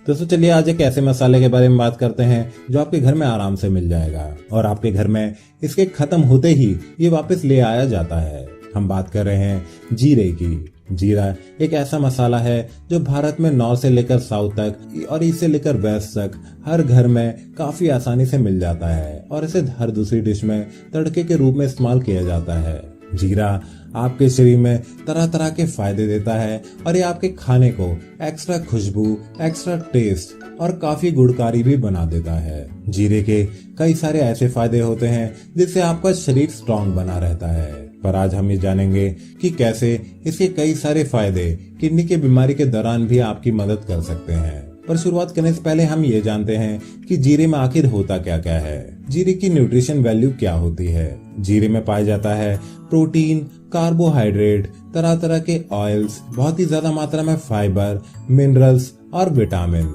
दोस्तों चलिए आज एक ऐसे मसाले के बारे में बात करते हैं जो आपके घर में आराम से मिल जाएगा और आपके घर में इसके खत्म होते ही ये वापस ले आया जाता है। हम बात कर रहे हैं जीरे की। जीरा एक ऐसा मसाला है जो भारत में नॉर्थ से लेकर साउथ तक और ईस्ट से लेकर वेस्ट तक हर घर में काफी आसानी से मिल जाता है और इसे हर दूसरी डिश में तड़के के रूप में इस्तेमाल किया जाता है। जीरा आपके शरीर में तरह तरह के फायदे देता है और ये आपके खाने को एक्स्ट्रा खुशबू, एक्स्ट्रा टेस्ट और काफी गुणकारी भी बना देता है। जीरे के कई सारे ऐसे फायदे होते हैं जिससे आपका शरीर स्ट्रांग बना रहता है। पर आज हम ये जानेंगे कि कैसे इसके कई सारे फायदे किडनी की बीमारी के दौरान भी आपकी मदद कर सकते हैं। पर शुरुआत करने से पहले हम ये जानते हैं कि जीरे में आखिर होता क्या क्या है। जीरे की न्यूट्रिशन वैल्यू क्या होती है। जीरे में पाया जाता है प्रोटीन, कार्बोहाइड्रेट, तरह तरह के ऑयल्स, बहुत ही ज्यादा मात्रा में फाइबर, मिनरल्स और विटामिन।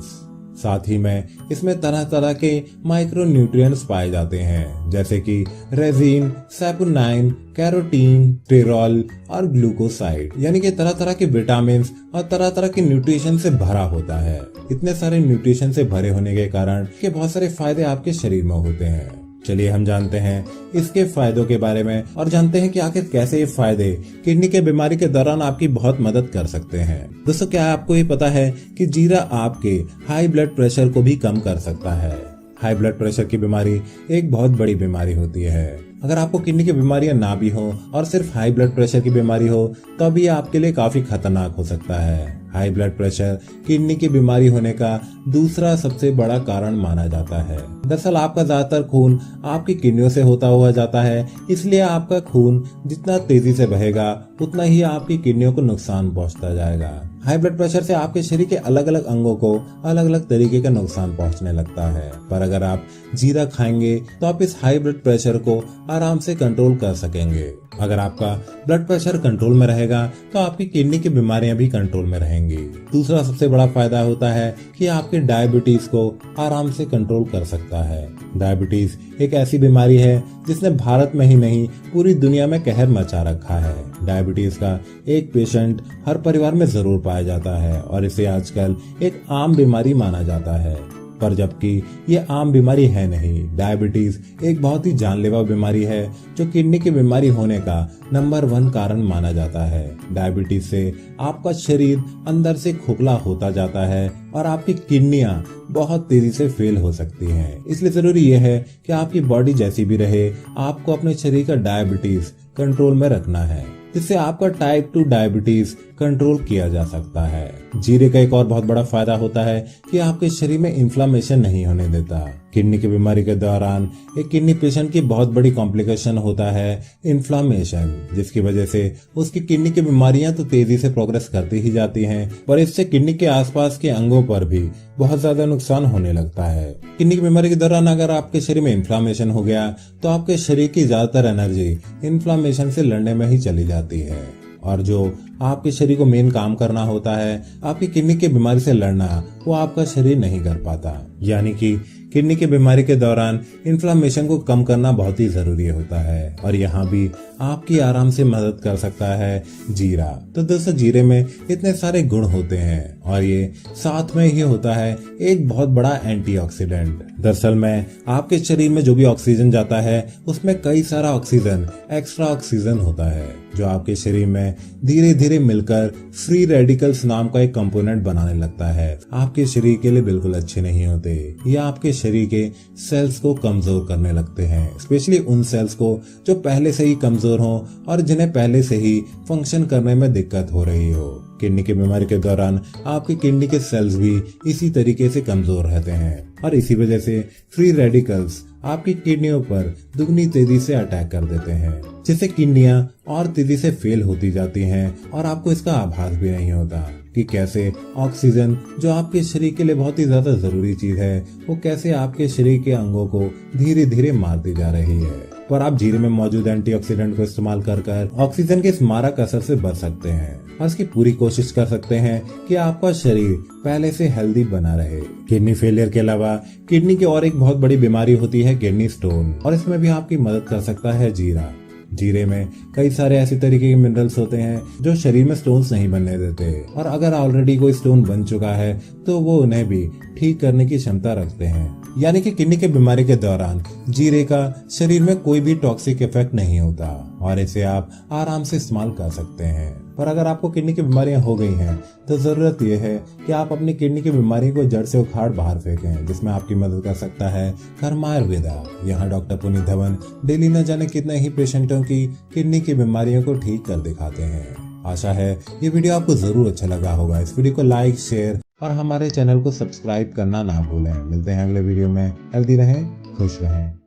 साथ ही में इसमें तरह तरह के माइक्रो न्यूट्रिएंट्स पाए जाते हैं जैसे कि रेजिन, सैपोनाइन, कैरोटीन, टेरॉल और ग्लूकोसाइड, यानी कि तरह तरह के विटामिन और तरह तरह के न्यूट्रिशन से भरा होता है। इतने सारे न्यूट्रिशन से भरे होने के कारण के बहुत सारे फायदे आपके शरीर में होते हैं। चलिए हम जानते हैं इसके फायदों के बारे में और जानते हैं कि आखिर कैसे ये फायदे किडनी के बीमारी के दौरान आपकी बहुत मदद कर सकते हैं। दोस्तों क्या आपको ये पता है कि जीरा आपके हाई ब्लड प्रेशर को भी कम कर सकता है। हाई ब्लड प्रेशर की बीमारी एक बहुत बड़ी बीमारी होती है। अगर आपको किडनी की बीमारियां ना भी हो और सिर्फ हाई ब्लड प्रेशर की बीमारी हो तो भी आपके लिए काफी खतरनाक हो सकता है। हाई ब्लड प्रेशर किडनी की बीमारी होने का दूसरा सबसे बड़ा कारण माना जाता है। दरअसल आपका ज्यादातर खून आपकी किडनियों से होता हुआ जाता है, इसलिए आपका खून जितना तेजी से बहेगा उतना ही आपकी किडनियों को नुकसान पहुंचता जाएगा। हाई ब्लड प्रेशर से आपके शरीर के अलग अलग अंगों को अलग अलग तरीके का नुकसान पहुंचने लगता है। पर अगर आप जीरा खाएंगे तो आप इस हाई ब्लड प्रेशर को आराम से कंट्रोल कर सकेंगे। अगर आपका ब्लड प्रेशर कंट्रोल में रहेगा तो आपकी किडनी की बीमारियां भी कंट्रोल में रहेंगी। दूसरा सबसे बड़ा फायदा होता है कि आपके डायबिटीज को आराम से कंट्रोल कर सकता है। डायबिटीज एक ऐसी बीमारी है जिसने भारत में ही नहीं पूरी दुनिया में कहर मचा रखा है। डायबिटीज का एक पेशेंट हर परिवार में जरूर पाया जाता है और इसे आजकल एक आम बीमारी माना जाता है, पर जबकि ये आम बीमारी है नहीं। डायबिटीज एक बहुत ही जानलेवा बीमारी है जो किडनी की बीमारी होने का नंबर 1 कारण माना जाता है। डायबिटीज से आपका शरीर अंदर से खोखला होता जाता है और आपकी किडनियां बहुत तेजी से फेल हो सकती हैं। इसलिए जरूरी यह है कि आपकी बॉडी जैसी भी रहे, आपको अपने शरीर का डायबिटीज कंट्रोल में रखना है, जिससे आपका टाइप 2 डायबिटीज कंट्रोल किया जा सकता है। जीरे का एक और बहुत बड़ा फायदा होता है कि आपके शरीर में इन्फ्लामेशन नहीं होने देता। किडनी की बीमारी के दौरान एक किडनी पेशेंट की बहुत बड़ी कॉम्प्लिकेशन होता है इन्फ्लामेशन, जिसकी वजह से उसकी किडनी की बीमारियां तो तेजी से प्रोग्रेस करती ही जाती हैं, पर इससे किडनी के आसपास के अंगों पर भी बहुत ज्यादा नुकसान होने लगता है। किडनी की बीमारी के दौरान अगर आपके शरीर में इन्फ्लामेशन हो गया तो आपके शरीर की ज्यादातर एनर्जी इन्फ्लामेशन से लड़ने में ही चली जाती है और जो आपके शरीर को मेन काम करना होता है आपकी किडनी की बीमारी से लड़ना, वो आपका शरीर नहीं कर पाता। यानी कि किडनी की बीमारी के दौरान इन्फ्लामेशन को कम करना बहुत ही जरूरी होता है और यहाँ भी आपकी आराम से मदद कर सकता है जीरा। तो दोस्तों जीरे में इतने सारे गुण होते हैं और ये साथ में ही होता है एक बहुत बड़ा एंटीऑक्सीडेंट। दरअसल में आपके शरीर में जो भी ऑक्सीजन जाता है उसमें कई सारा ऑक्सीजन एक्स्ट्रा ऑक्सीजन होता है जो आपके शरीर में धीरे धीरे मिलकर फ्री रेडिकल्स नाम का एक कंपोनेंट बनाने लगता है। आपके शरीर के लिए बिल्कुल अच्छे नहीं होते। ये आपके शरीर के सेल्स को कमजोर करने लगते हैं, स्पेशली उन सेल्स को जो पहले से ही कमजोर हो और जिन्हें पहले से ही फंक्शन करने में दिक्कत हो रही हो। किडनी की बीमारी के दौरान आपकी किडनी के सेल्स भी इसी तरीके से कमजोर रहते हैं और इसी वजह से फ्री रेडिकल्स आपकी किडनियों पर दुगनी तेजी से अटैक कर देते हैं, जिससे किडनियां और तेजी से फेल होती जाती हैं और आपको इसका आभास भी नहीं होता कि कैसे ऑक्सीजन जो आपके शरीर के लिए बहुत ही ज्यादा जरूरी चीज है वो कैसे आपके शरीर के अंगों को धीरे धीरे मारती जा रही है। पर आप जीरे में मौजूद एंटीऑक्सीडेंट को इस्तेमाल कर ऑक्सीजन के इस मारक असर से बच सकते हैं और इसकी पूरी कोशिश कर सकते हैं कि आपका शरीर पहले से हेल्दी बना रहे। किडनी फेलियर के अलावा किडनी की और एक बहुत बड़ी बीमारी होती है किडनी स्टोन और इसमें भी आपकी मदद कर सकता है जीरा। जीरे में कई सारे ऐसे तरीके के मिनरल्स होते हैं जो शरीर में स्टोन्स नहीं बनने देते, और अगर ऑलरेडी कोई स्टोन बन चुका है तो वो उन्हें भी ठीक करने की क्षमता रखते हैं। यानी कि किडनी की बीमारी के दौरान जीरे का शरीर में कोई भी टॉक्सिक इफेक्ट नहीं होता और इसे आप आराम से इस्तेमाल कर सकते हैं। पर अगर आपको किडनी की बीमारियां हो गई हैं तो जरूरत यह है कि आप अपनी किडनी की बीमारी को जड़ से उखाड़ बाहर फेंकें, जिसमें आपकी मदद कर सकता है कर्मा आयुर्वेदा। यहाँ डॉक्टर पुनीत धवन डेली न जाने कितने ही पेशेंटों की किडनी की बीमारियों को ठीक कर दिखाते हैं। आशा है ये वीडियो आपको जरूर अच्छा लगा होगा। इस वीडियो को लाइक, शेयर और हमारे चैनल को सब्सक्राइब करना ना भूलें। मिलते हैं अगले वीडियो में। हेल्दी रहें, खुश रहें।